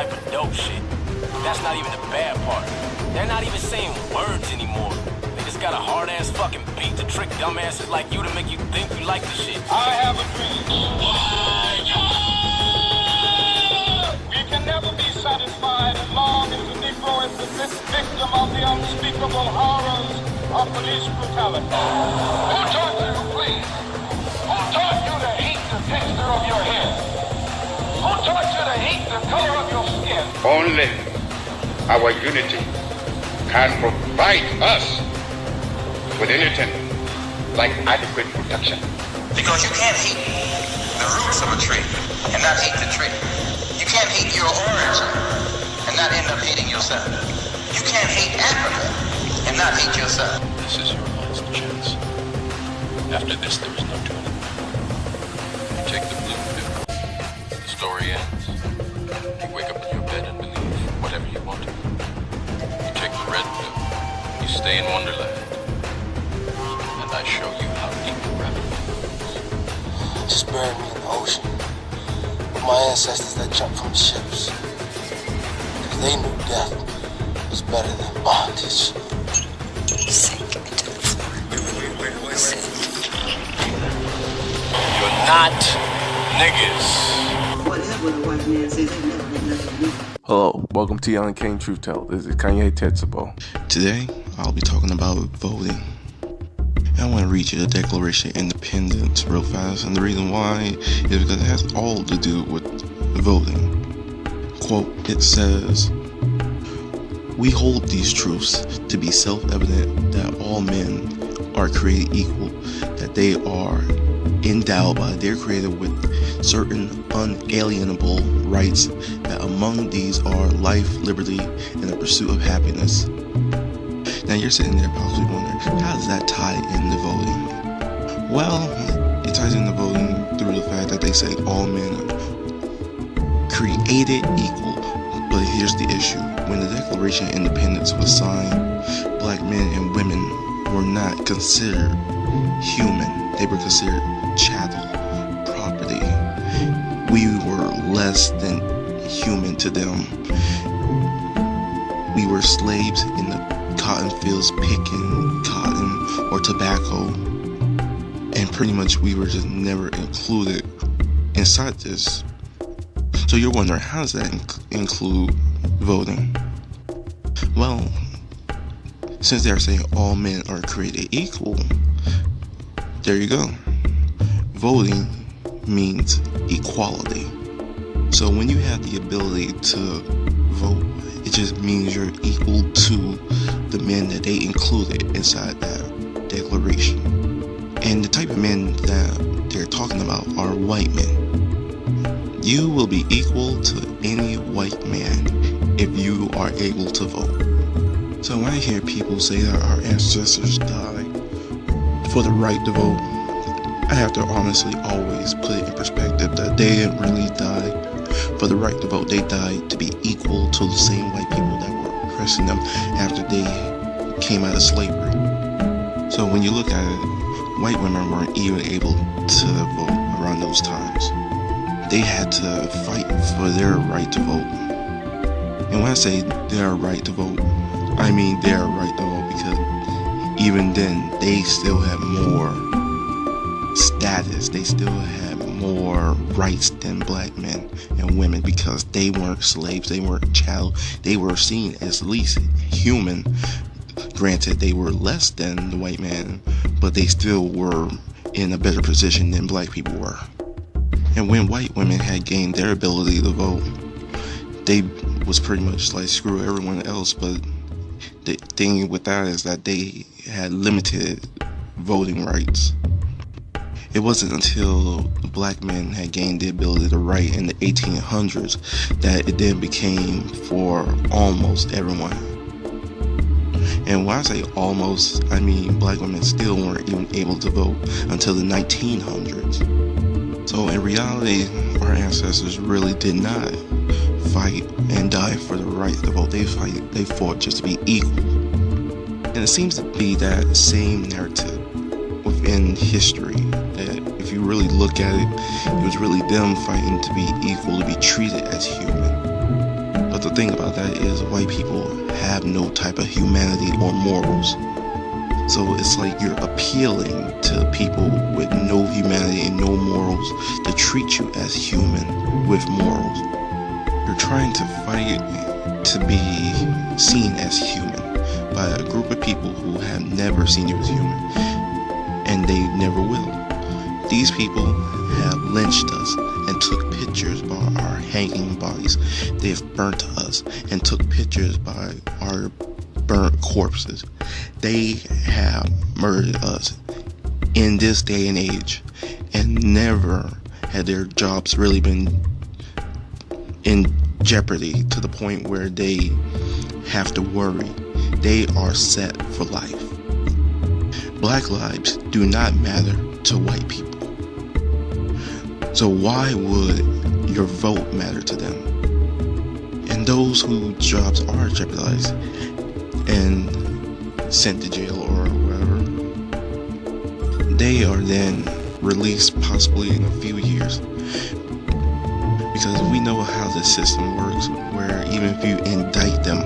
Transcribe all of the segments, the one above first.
rap for dope shit. That's not even the bad part. They're not even saying words anymore. They just got a hard-ass fucking beat to trick dumbasses like you to make you think you like the shit. I have a dream. We can never be satisfied as long as the Negro is the victim of the unspeakable horrors of police brutality. Who taught you, please? Who taught you to hate the texture of your hair? Who taught you to hate the color of your skin? Only our unity can provide us with anything like adequate protection. Because you can't hate the roots of a tree and not hate the tree. You can't hate your origin and not end up hating yourself. You can't hate Africa and not hate yourself. This is your last chance. After this, there is no turning back. You take the blue pill. The story ends. You wake up in your bed and believe whatever you want to. You take the red pill. You stay in Wonderland. And I show you how deep the rabbit hole is. Just bury me in the ocean with my ancestors that jumped from ships. Because they knew death was better than bondage. Sink into the floor. Sink. You're not niggas. Whatever the white man says, he never had nothing to do. Hello, welcome to Young King Truth Tell. This is Kanye Tetsubo. Today, I'll be talking about voting. And I want to read you the Declaration of Independence real fast, and the reason why is because it has all to do with voting. Quote, it says, "We hold these truths to be self-evident that all men are created equal, that they are endowed by their Creator with certain unalienable rights, that among these are life, liberty, and the pursuit of happiness." Now you're sitting there possibly wondering, how does that tie into voting? Well, it ties into voting through the fact that they say all men are created equal. But here's the issue. When the Declaration of Independence was signed, black men and women were not considered human. They were considered chattel, property. We were less than human to them. We were slaves in the cotton fields picking cotton or tobacco, and pretty much we were just never included inside this. So you're wondering, how does that include voting? Well, since they're saying all men are created equal, there you go. Voting means equality. So when you have the ability to vote, it just means you're equal to the men that they included inside that declaration. And the type of men that they're talking about are white men. You will be equal to any white man if you are able to vote. So when I hear people say that our ancestors died for the right to vote, I have to honestly always put it in perspective that they didn't really die for the right to vote. They died to be equal to the same white people that were oppressing them after they came out of slavery. So when you look at it, white women weren't even able to vote around those times. They had to fight for their right to vote. And when I say their right to vote, I mean their right to vote, because even then they still had more status, they still had more rights than black men and women, because they weren't slaves, they weren't chattel, they were seen as least human. Granted, they were less than the white man, but they still were in a better position than black people were. And when white women had gained their ability to vote, they was pretty much like, screw everyone else. But the thing with that is that they had limited voting rights. It wasn't until the black men had gained the ability to write in the 1800s that it then became for almost everyone. And when I say almost, I mean black women still weren't even able to vote until the 1900s. So in reality, our ancestors really did not fight and die for the right to vote. They fought just to be equal. And it seems to be that same narrative within history, that if you really look at it, it was really them fighting to be equal, to be treated as human. thing about that is white people have no type of humanity or morals. So it's like you're appealing to people with no humanity and no morals to treat you as human with morals. You're trying to fight to be seen as human by a group of people who have never seen you as human, and they never will. These people have lynched us and took pictures by our hanging bodies. They've burnt us and took pictures by our burnt corpses. They have murdered us in this day and age, and never had their jobs really been in jeopardy to the point where they have to worry. They are set for life. Black lives do not matter to white people. So why would your vote matter to them? And those whose jobs are jeopardized and sent to jail or wherever, they are then released possibly in a few years. Because we know how the system works, where even if you indict them,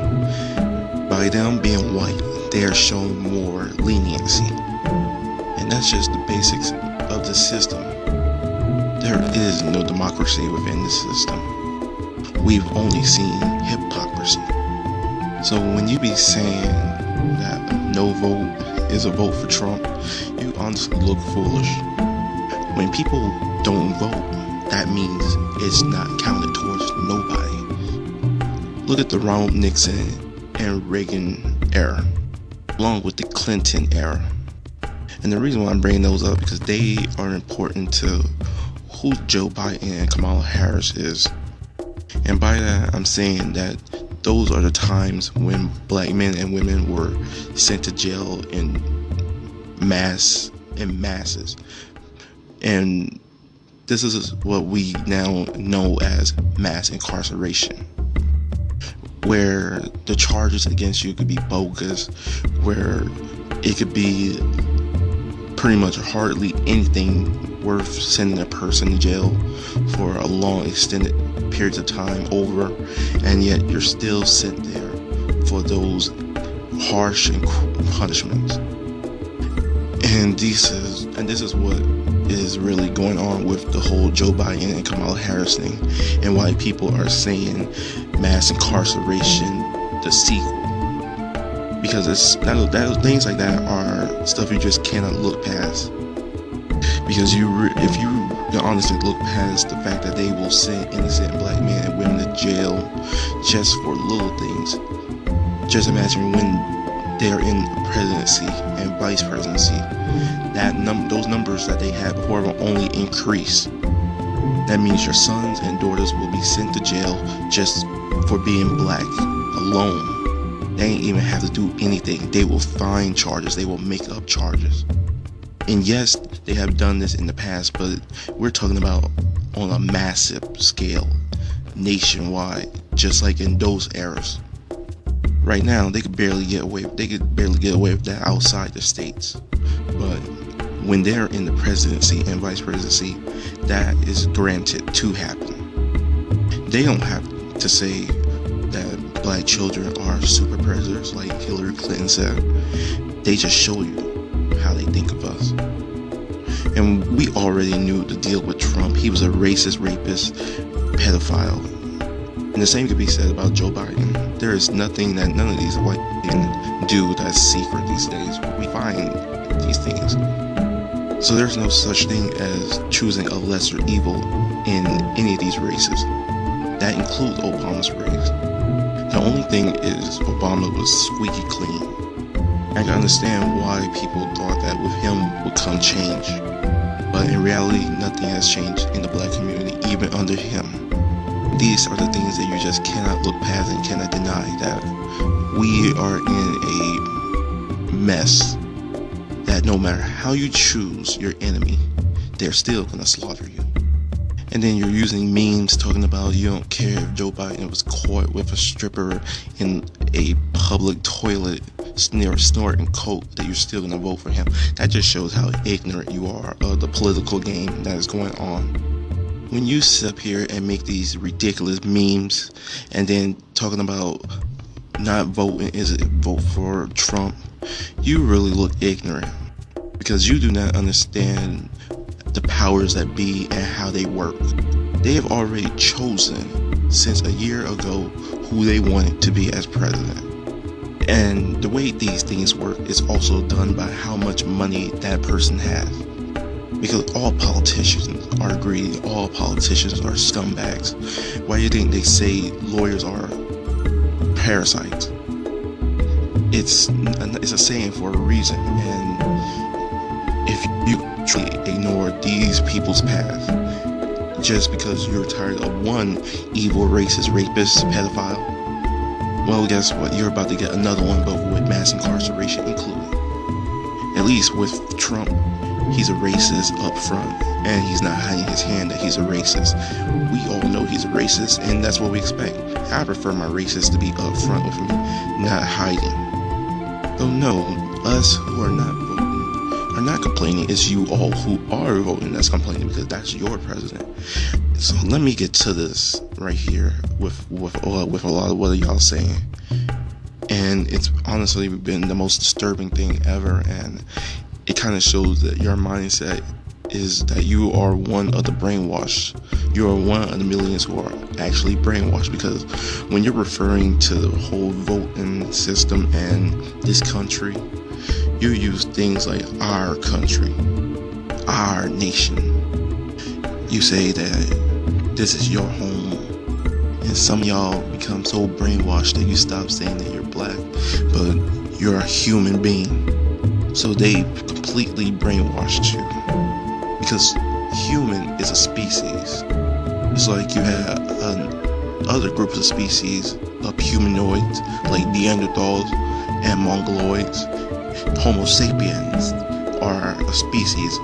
by them being white, they are shown more leniency. And that's just the basics of the system. There is no democracy within the system. We've only seen hypocrisy. So when you be saying that no vote is a vote for Trump, you honestly look foolish. When people don't vote, that means it's not counted towards nobody. Look at the Ronald Nixon and Reagan era, along with the Clinton era. And the reason why I'm bringing those up because they are important to who Joe Biden and Kamala Harris is. And by that, I'm saying that those are the times when black men and women were sent to jail in masses. And this is what we now know as mass incarceration, where the charges against you could be bogus, where it could be pretty much hardly anything worth sending a person to jail for a long extended periods of time over, and yet you're still sent there for those harsh punishments. And this is what is really going on with the whole Joe Biden and Kamala Harris thing, and why people are saying mass incarceration the sequel, because things like that are stuff you just cannot look past. Because if you honestly look past the fact that they will send innocent black men and women to jail just for little things, just imagine when they are in presidency and vice presidency, those numbers that they had before will only increase. That means your sons and daughters will be sent to jail just for being black alone. They ain't even have to do anything. They will find charges. They will make up charges. And yes, they have done this in the past, but we're talking about on a massive scale, nationwide, just like in those eras. Right now, they could barely get away with that outside the states. But when they're in the presidency and vice presidency, that is granted to happen. They don't have to say that black children are super predators like Hillary Clinton said. They just show you how they think of us. And we already knew the deal with Trump. He was a racist, rapist, pedophile. And the same could be said about Joe Biden. There is nothing that none of these white men do that's secret these days. We find these things. So there's no such thing as choosing a lesser evil in any of these races. That includes Obama's race. The only thing is Obama was squeaky clean. I can understand why people thought that with him would come change. But in reality, nothing has changed in the black community, even under him. These are the things that you just cannot look past and cannot deny, that we are in a mess that no matter how you choose your enemy, they're still going to slaughter you. And then you're using memes talking about you don't care if Joe Biden was caught with a stripper in a public toilet snorting coke, that you're still going to vote for him. That just shows how ignorant you are of the political game that is going on. when you sit up here and make these ridiculous memes and then talking about not voting, is it vote for Trump, you really look ignorant because you do not understand the powers that be and how they work. They have already chosen since a year ago who they wanted to be as president. And the way these things work is also done by how much money that person has. Because all politicians are greedy, all politicians are scumbags. Why do you think they say lawyers are parasites? It's a saying for a reason. And if you truly ignore these people's path just because you're tired of one evil, racist, rapist, pedophile, well, guess what? You're about to get another one, but with mass incarceration included. At least with Trump, he's a racist up front, and he's not hiding his hand that he's a racist. We all know he's a racist, and that's what we expect. I prefer my racist to be up front with me, not hiding. So no, us who are not voting are not complaining. It's you all who are voting that's complaining because that's your president. So let me get to this right here with a lot of what y'all saying. And it's honestly been the most disturbing thing ever, and it kind of shows that your mindset is that you are one of the brainwashed. You are one of the millions who are actually brainwashed, because when you're referring to the whole voting system and this country, you use things like our country, our nation. You say that this is your home, and some of y'all become so brainwashed that you stop saying that you're black, but you're a human being. So they completely brainwashed you, because human is a species. It's like you have other groups of species of humanoids like Neanderthals and Mongoloids. Homo sapiens are a species,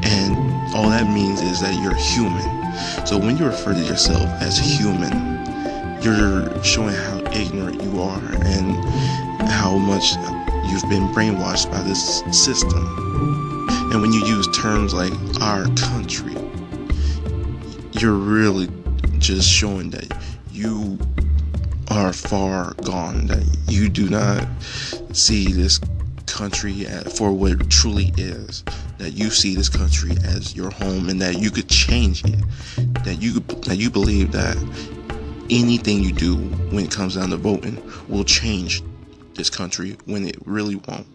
and all that means is that you're human. So when you refer to yourself as human, you're showing how ignorant you are and how much you've been brainwashed by this system. And when you use terms like our country, you're really just showing that you are far gone, that you do not see this country for what it truly is, that you see this country as your home, and that you could change it, that you believe that anything you do when it comes down to voting will change this country, when it really won't.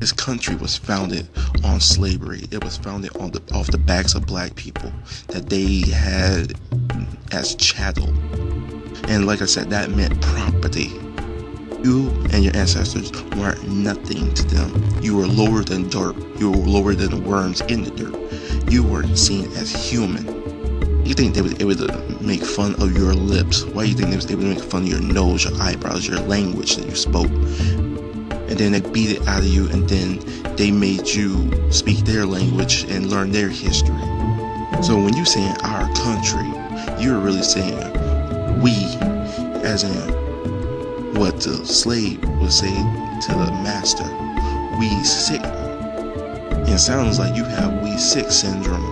This country was founded on slavery. It was founded off the backs of black people that they had as chattel. And like I said, that meant property. You and your ancestors weren't nothing to them. You were lower than dirt. You were lower than the worms in the dirt. You weren't seen as human. You think they would able to make fun of your lips? Why do you think they was able to make fun of your nose, your eyebrows, your language that you spoke? And then they beat it out of you, and then they made you speak their language and learn their history. So when you saying our country, you're really saying we, as in what the slave would say to the master, we sick. It sounds like you have we sick syndrome,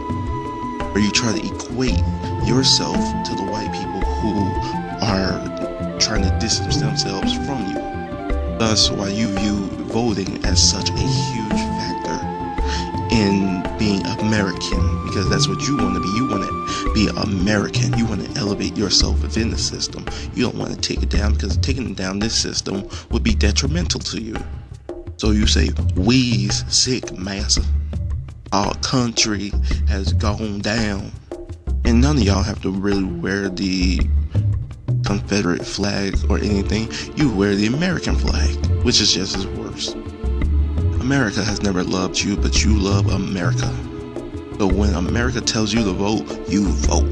where you try to equate yourself to the white people who are trying to distance themselves from you. Thus why you view voting as such a huge factor in being American, because that's what you want to be. You want to be American. You want to elevate yourself within the system. You don't want to take it down, because taking down this system would be detrimental to you. So you say, we's sick, massa. Our country has gone down. And none of y'all have to really wear the Confederate flag or anything. You wear the American flag, which is just as worse. America has never loved you, but you love America. So when America tells you to vote, you vote.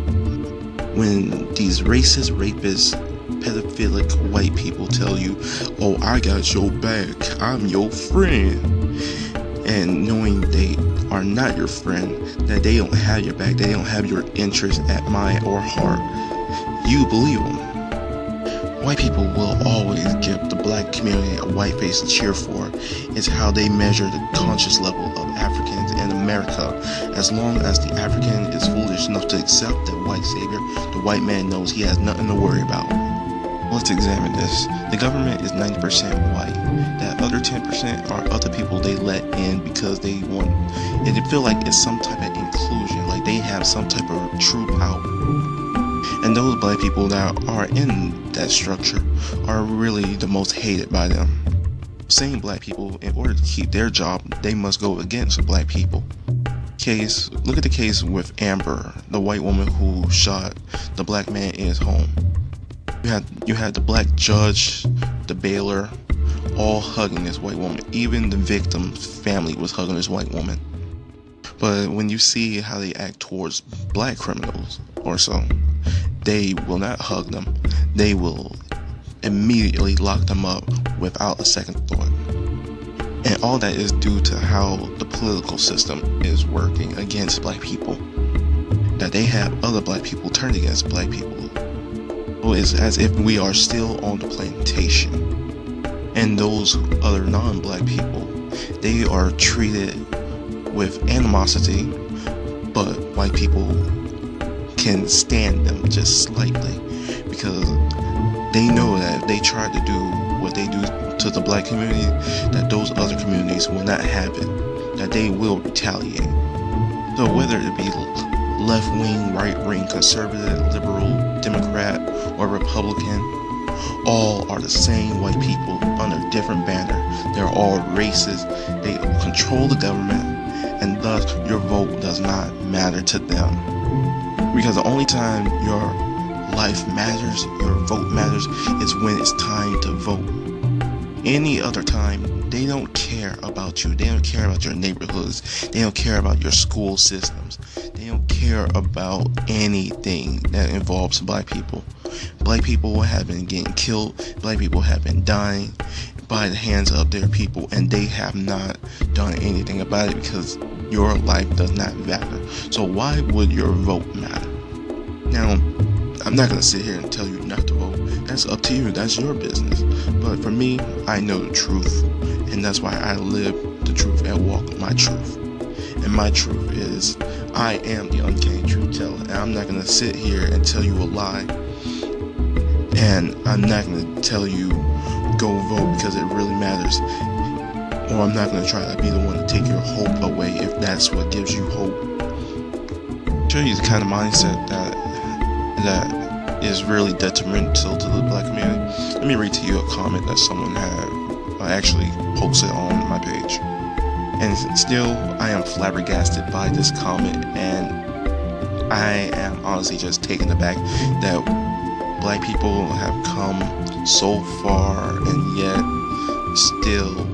When these racist, rapist, pedophilic white people tell you, oh, I got your back, I'm your friend, and knowing they are not your friend, that they don't have your back, they don't have your interest at mind or heart, you believe them. White people will always give the black community a white face cheer for is how they measure the conscious level of Africans in America. As long as the African is foolish enough to accept that white savior, the white man knows he has nothing to worry about. Let's examine this. The government is 90% white. That other 10% are other people they let in because they want, and they feel like it's some type of inclusion, like they have some type of true power. And those black people that are in that structure are really the most hated by them. Same black people, in order to keep their job, they must go against black people. Look at the case with Amber, the white woman who shot the black man in his home. You had the black judge, the bailer, all hugging this white woman. Even the victim's family was hugging this white woman. But when you see how they act towards black criminals or so, they will not hug them. They will immediately lock them up without a second thought. And all that is due to how the political system is working against black people. That they have other black people turned against black people. It's as if we are still on the plantation. And those other non-black people, they are treated with animosity, but white people can stand them just slightly because they know that if they try to do what they do to the black community, that those other communities will not have it, that they will retaliate. So whether it be left-wing, right-wing, conservative, liberal, Democrat, or Republican, all are the same white people under a different banner. They're all racist. They control the government, and thus your vote does not matter to them. Because the only time your life matters, your vote matters, is when it's time to vote. Any other time, they don't care about you. They don't care about your neighborhoods. They don't care about your school systems. They don't care about anything that involves black people. Black people have been getting killed. Black people have been dying by the hands of their people, and they have not done anything about it because your life does not matter. So why would your vote matter? Now, I'm not going to sit here and tell you not to vote. That's up to you. That's your business. But for me, I know the truth. And that's why I live the truth and walk my truth. And my truth is, I am the uncanny truth teller. And I'm not going to sit here and tell you a lie. And I'm not going to tell you, go vote because it really matters. Or I'm not going to try to be the one to take your hope away if that's what gives you hope. I'll show you the kind of mindset that is really detrimental to the black community. Let me read to you a comment that someone had actually posted on my page. And still, I am flabbergasted by this comment, and I am honestly just taken aback that black people have come so far, and yet still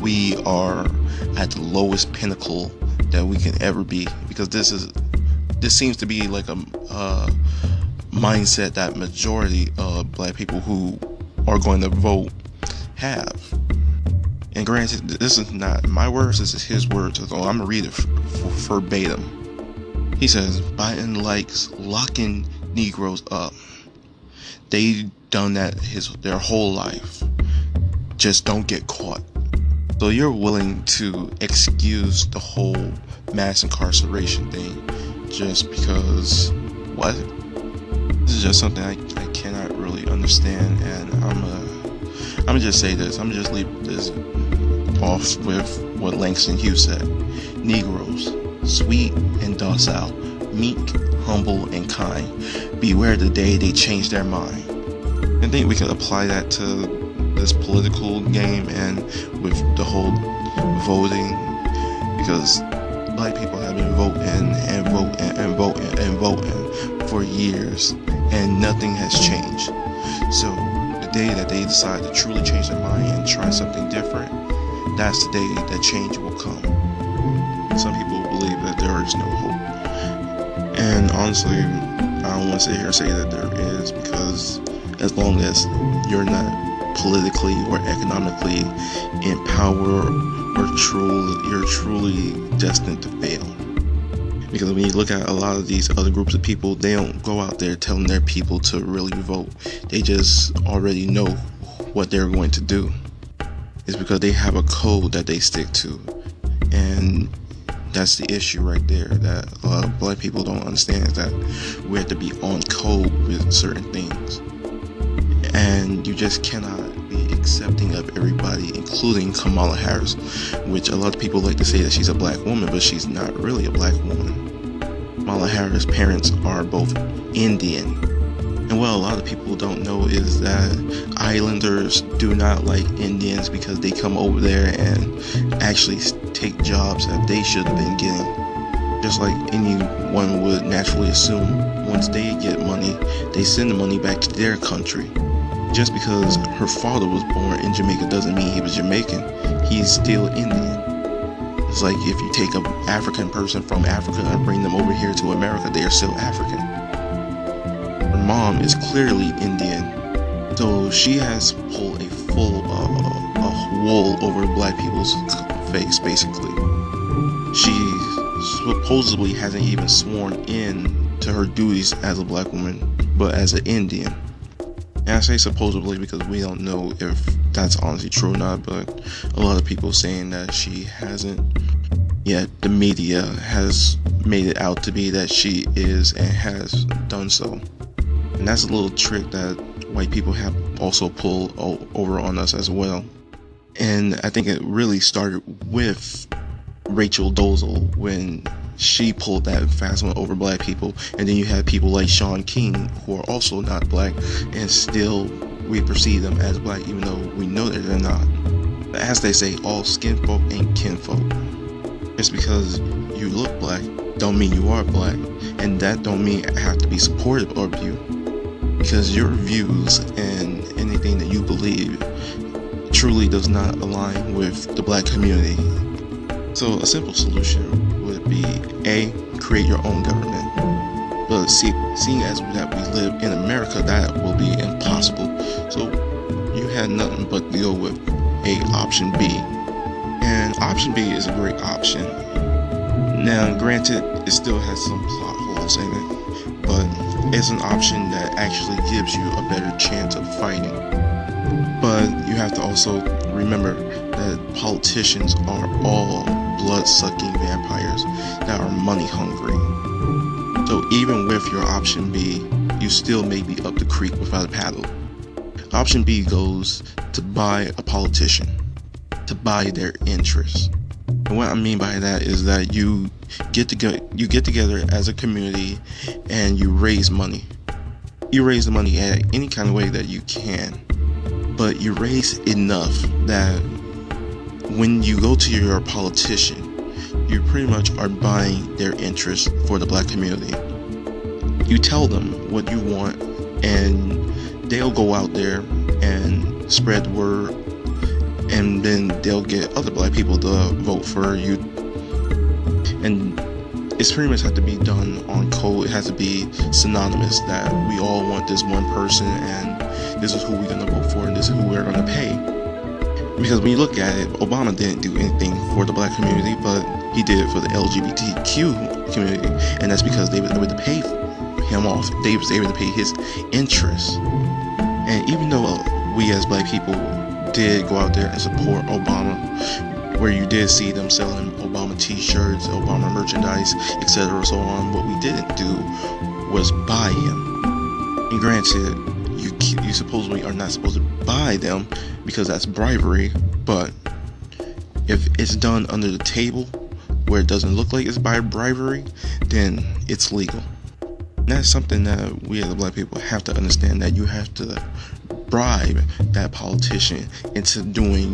we are at the lowest pinnacle that we can ever be. Because this seems to be like a mindset that majority of black people who are going to vote have. And granted, this is not my words, this is his words, so I'm gonna read it verbatim. He says, Biden likes locking Negroes up. They done that their whole life. Just don't get caught. So you're willing to excuse the whole mass incarceration thing just because what? This is just something I cannot really understand, and I'm gonna just say this. I'm gonna just leave this off with what Langston Hughes said. Negroes, sweet and docile, meek, humble, and kind. Beware the day they change their mind. I think we could apply that to this political game and with the whole voting, because black people have been voting and voting and voting and voting for years, and nothing has changed. So the day that they decide to truly change their mind and try something different, that's the day that change will come. Some people believe that there is no hope, and honestly, I don't want to sit here and say that there is, because as long as you're not politically or economically in power, you're truly destined to fail. Because when you look at a lot of these other groups of people, they don't go out there telling their people to really vote. They just already know what they're going to do. It's because they have a code that they stick to. And that's the issue right there that a lot of black people don't understand, is that we have to be on code with certain things. And you just cannot be accepting of everybody, including Kamala Harris, which a lot of people like to say that she's a black woman, but she's not really a black woman. Kamala Harris' parents are both Indian. And what a lot of people don't know is that islanders do not like Indians because they come over there and actually take jobs that they should have been getting. Just like anyone would naturally assume, once they get money, they send the money back to their country. Just because her father was born in Jamaica doesn't mean he was Jamaican. He's still Indian. It's like if you take an African person from Africa and bring them over here to America, they are still African. Her mom is clearly Indian, so she has pulled a full wool over black people's face, basically. She supposedly hasn't even sworn in to her duties as a black woman, but as an Indian. And I say supposedly because we don't know if that's honestly true or not, but a lot of people saying that she hasn't, yet the media has made it out to be that she is and has done so. And that's a little trick that white people have also pulled over on us as well. And I think it really started with Rachel Dolezal when she pulled that fast one over black people. And then you have people like Sean King, who are also not black, and still we perceive them as black even though we know that they're not. But as they say, all skin folk ain't kinfolk. Just because you look black don't mean you are black, and that don't mean I have to be supportive of you, because your views and anything that you believe truly does not align with the black community. So a simple solution would be A, create your own government. But seeing as that we live in America, that will be impossible. So you had nothing but to go with option B. And option B is a great option. Now, granted, it still has some plot holes in it, but it's an option that actually gives you a better chance of fighting. But you have to also remember that politicians are all blood-sucking vampires that are money-hungry. So even with your option B, you still may be up the creek without a paddle. Option B goes to buy a politician, to buy their interests. And what I mean by that is that you get together as a community and you raise money. You raise the money at any kind of way that you can, but you raise enough that when you go to your politician, you pretty much are buying their interest for the black community. You tell them what you want, and they'll go out there and spread the word, and then they'll get other black people to vote for you. And it's pretty much have to be done on code. It has to be synonymous that we all want this one person, and this is who we're going to vote for, and this is who we're going to pay. Because when you look at it, Obama didn't do anything for the black community, but he did it for the LGBTQ community, and that's because they were able to pay him off. They was able to pay his interest. And even though we as black people did go out there and support Obama, where you did see them selling Obama t-shirts, Obama merchandise, etc., so on, what we didn't do was buy him. And granted, you supposedly are not supposed to buy them because that's bribery, but if it's done under the table where it doesn't look like it's by bribery, then it's legal. And that's something that we as black people have to understand, that you have to bribe that politician into doing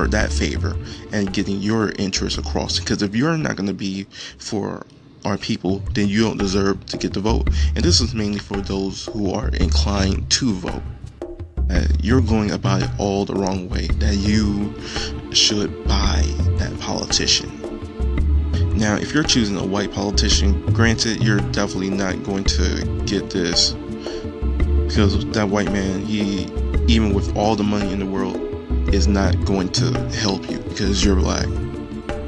that favor and getting your interests across. Because if you're not going to be for our people, then you don't deserve to get the vote. And this is mainly for those who are inclined to vote. You're going about it all the wrong way, that you should buy that politician. Now, if you're choosing a white politician, granted, you're definitely not going to get this, because that white man, he, even with all the money in the world, is not going to help you because you're black.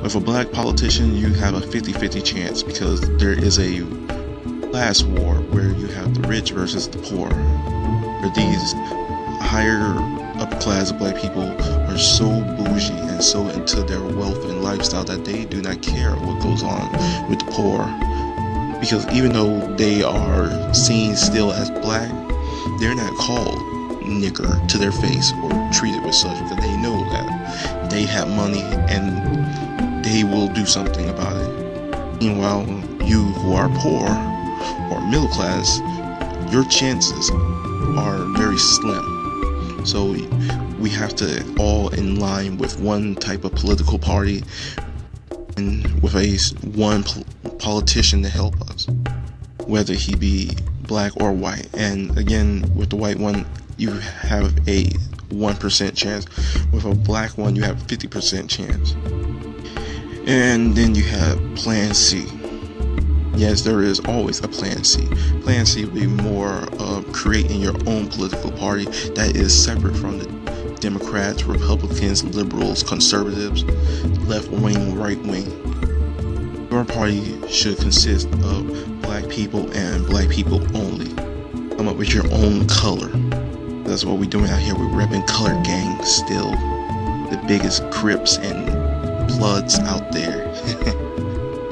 With a black politician, you have a 50-50 chance, because there is a class war where you have the rich versus the poor, where these higher up class of black people are so bougie and so into their wealth and lifestyle that they do not care what goes on with the poor. Because even though they are seen still as black, they're not called nigger to their face or treated with such, because they know that they have money and they will do something about it. Meanwhile, you who are poor or middle class, your chances are very slim. So we have to all in line with one type of political party and with one politician to help us, whether he be black or white. And again, with the white one, you have a 1% chance. With a black one, you have 50% chance. And then you have Plan C. Yes, there is always a Plan C. Plan C would be more of creating your own political party that is separate from the Democrats, Republicans, liberals, conservatives, left wing, right wing. Your party should consist of black people and black people only. Come up with your own color. That's what we're doing out here. We're repping color gang still. The biggest Crips and Bloods out there.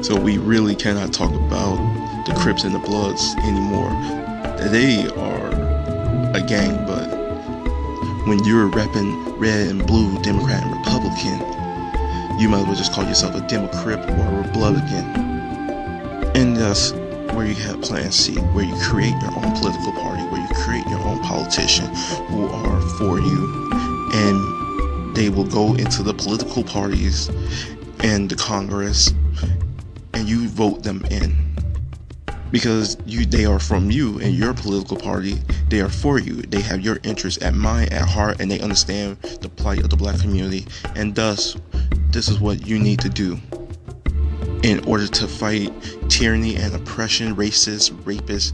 So we really cannot talk about the Crips and the Bloods anymore. They are a gang, but when you're repping red and blue, Democrat and Republican, you might as well just call yourself a Democrat or a Blood again. And that's where you have Plan C, where you create your own political party, where you create your own politician who are for you, and they will go into the political parties and the Congress, and you vote them in. Because they are from you and your political party, they are for you. They have your interests at mind, at heart, and they understand the plight of the black community. And thus, this is what you need to do in order to fight tyranny and oppression, racists, rapists,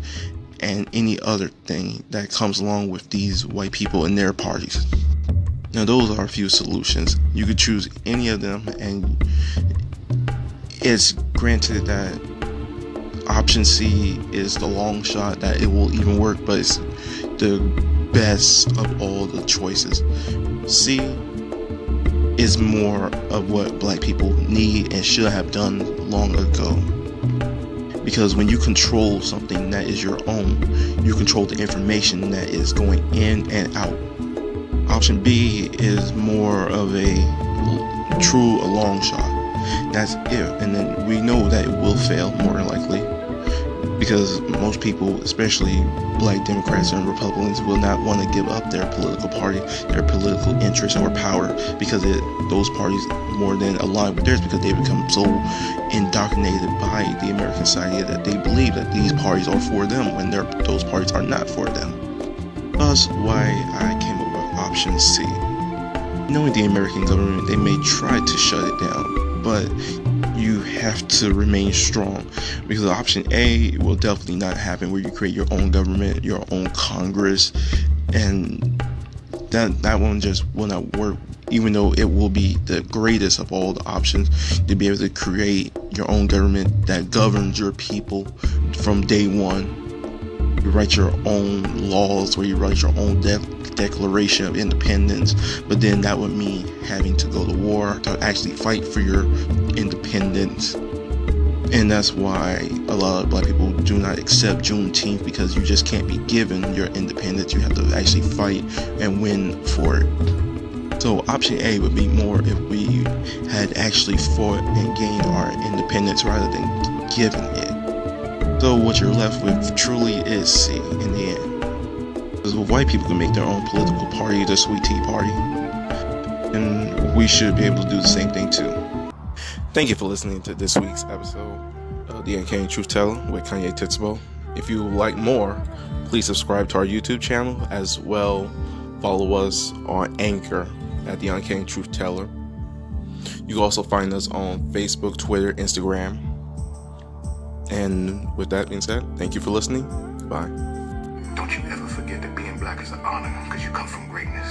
and any other thing that comes along with these white people and their parties. Now, those are a few solutions. You could choose any of them, and it's granted that option C is the long shot that it will even work, but it's the best of all the choices. C is more of what black people need and should have done long ago. Because when you control something that is your own, you control the information that is going in and out. Option B is more of a long shot. That's it. And then we know that it will fail more than likely, because most people, especially black Democrats and Republicans, will not want to give up their political party, their political interest or power, because those parties more than align with theirs, because they become so indoctrinated by the American society that they believe that these parties are for them when those parties are not for them. That's why I came up with option C. Knowing the American government, they may try to shut it down, but you have to remain strong, because option A will definitely not happen, where you create your own government, your own Congress, and that one just will not work, even though it will be the greatest of all the options to be able to create your own government that governs your people from day one. You write your own laws, where you write your own Declaration of Independence, but then that would mean having to go to war to actually fight for your independence. And that's why a lot of black people do not accept Juneteenth, because you just can't be given your independence. You have to actually fight and win for it. So option A would be more if we had actually fought and gained our independence rather than given it. So what you're left with truly is C in the end. Because white people can make their own political party, the Sweet Tea Party, and we should be able to do the same thing too. Thank you for listening to this week's episode of The Uncanny Truth Teller with Kanye Titsbo. If you would like more, please subscribe to our YouTube channel, as well follow us on Anchor at The Uncanny Truth Teller. You can also find us on Facebook, Twitter, Instagram. And with that being said, thank you for listening. Bye. Don't you ever forget that being black is an honor, because you come from greatness.